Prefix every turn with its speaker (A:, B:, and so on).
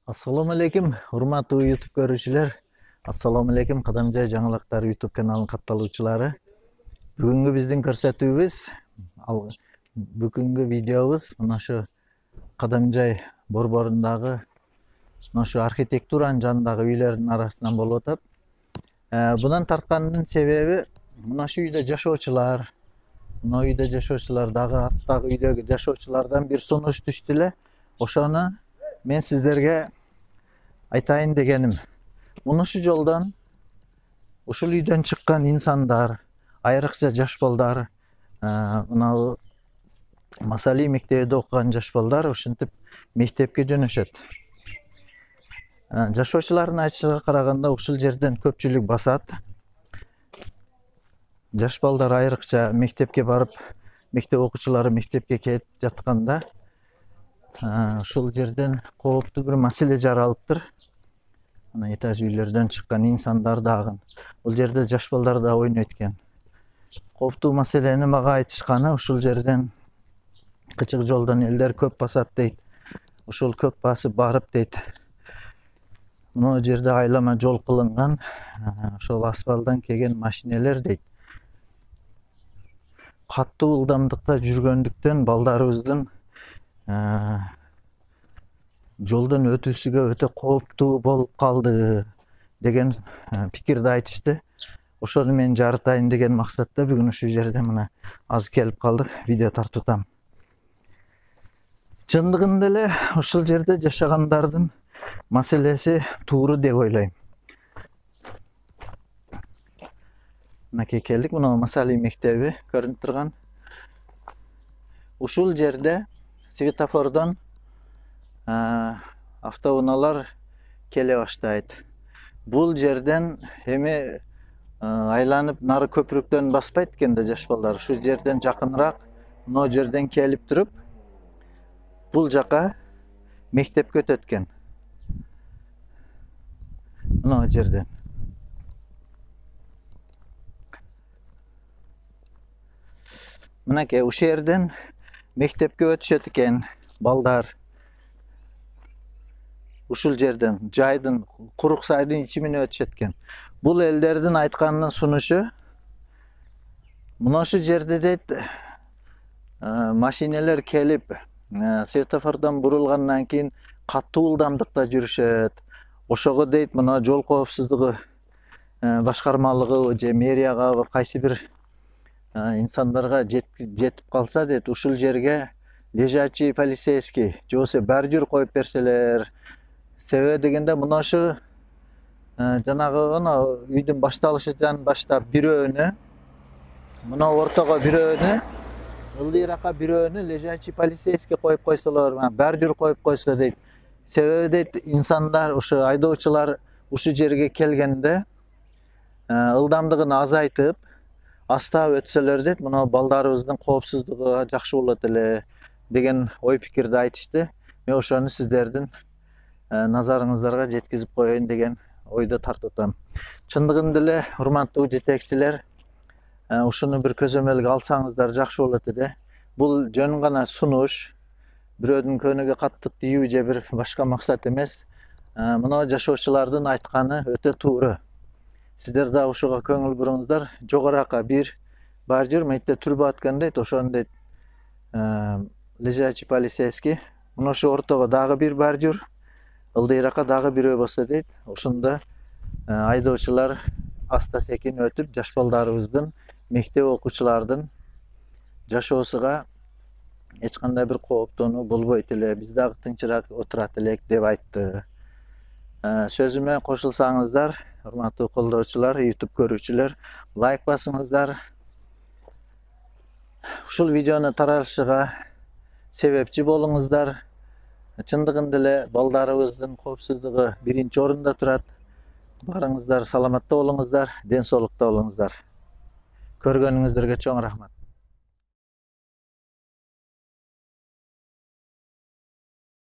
A: Assalamu alaikum, hurmatli YouTube görüşçüler. Assalamu alaikum, Qadamjay жаңылыктар YouTube kanalının kattalıqçıları. Бүгүнкү биздин көрсөтүүбүз, бүгүнкү видеобуз мына şu Qadamjay борборундагы мына şu архитектуранын жанындагы үйлөрдүн арасынан болуп атат. Bundan тарткандын себеби мына şu үйдө жашоочулар, мына үйдө жашоочулар дагы аттагы үйдөгү жашоочулардан бир сунуш түштү эле. Ошону мен сиздерге айтайын дегеним. Мына şu жолдон ушул үйдөн чыккан инсандар, айрыкча жаш балдар, мына Масали мектебинде окуган жаш балдар ушинтип мектепке жөнөшөт. Жашоочулардын айтышына караганда ушул жерден көпчүлүк басат. Жаш балдар айрыкча мектепке барып, мектеп окуучулары мектепке кетип жатканда ушул жерден кооптуу бир маселе жаралыптыр. Мына этаж үйлөрдөн чыккан инсандар дагы. Бул жерде жаш балдар да ойнойт экен. Кооптуу маселени мага айтышканы ушул жерден кычык жолдон элдер көп басат дейт. Ушул көп басып барып дейт. Мына жерде айлама жол кылынган, ошол асфальттан келген машинелер дейт. Каттуу ылдамдыкта жүргөндүктөн балдарыбыздын жолдон өтүүсүгө өтө кооптуу болуп калды деген пикирди айтышты. Ошону мен жарытайын деген максатта бүгүн ушул жерде мына аз келип калдык, видео тартып. Чындыгында эле ушул жерде жашагандардын маселеси тууру деп ойлойм. Мынакей келдик, мына Масали мектеби көрүнүп турган. Ушул жерде светофордон автоунаалар келе баштайт. Бул жерден эми айланып нары көпүрүктөн баспайт экен да жаш балдар. Ушул жерден жакыныраак, мына жерден келип туруп, бул жака мектепке өтөт экен. Мына жерден. Мынакей ушул жерден мектепке өтүшөт экен балдар. Ушул жерден жайдын, курук сайдын ичимине өтүшөт экен. Бул элдердин айтканынын сунушу мына ушул жерде дейт машинелер келип светофордон бурулгандан кийин каттуу ылдамдыкта жүрүшөт. Ошого дейт мына жол коопсуздугу башкармалыгы же мэриягабы кайсы бир инсандарга жетип калса дейт, ушул жерге лежачий полицейский же болбосо бордюр коюп берселер. Себеби дегенде мына ушу жанагы үйдүн башталышынан баштап бирөөнү, мына ортого бирөөнү, ылдыйракка бирөөнү лежачий полицейский коюп койсолор, бордюр коюп койсо дейт. Себеби дейт инсандар, ушу айдоочулар ушул жерге келгенде ылдамдыгын азайтып, астап өтсөлөр дейт, мына балдарыбыздын коопсуздугу жакшы болот эле деген ой пикирди айтышты. Мен ошону сиздердин назарыңыздарга жеткизип коеюн деген ойду тартып. Чындыгында эле урматтуу жетекчилер, ушуну бир көзөмөлгө алсаңыздар жакшы болот эле. Бул жөн гана сунуш, бирөөдүн көнүгө катты тийүү же бир башка максат эмес. Мына жашоочулардын айтканы өтө туура. Сиздер да ушуга көңүл буруңуздар. Жогоракка бир бордюр мынтип түрбө аткан дейт, ошону дейт лежачий полицейский. Мына ошо ортого дагы бир бордюр, ылдыйракка дагы бирөө болсо дейт. Ошондо айдоочулар аста секин өтүп, жаш балдарыбыздын, мектеп окуучулардын жашоосуга эч кандай бир кооптонуу болбойт эле. Биз дагы тынчыраак отурат элек деп айтты. Сөзүмө кошулсаңыздар, урматтуу колдоочулар, YouTube көрүүчүлөр, лайк басыңыздар. Ушул видеону таралышыга себепчи болуңуздар. Чындыгында эле балдарыбыздын коопсуздугу биринчи орунда турат. Барыңыздар саламатта болуңуздар, ден соолукта болуңуздар. Көргөнүңүздөргө чоң рахмат.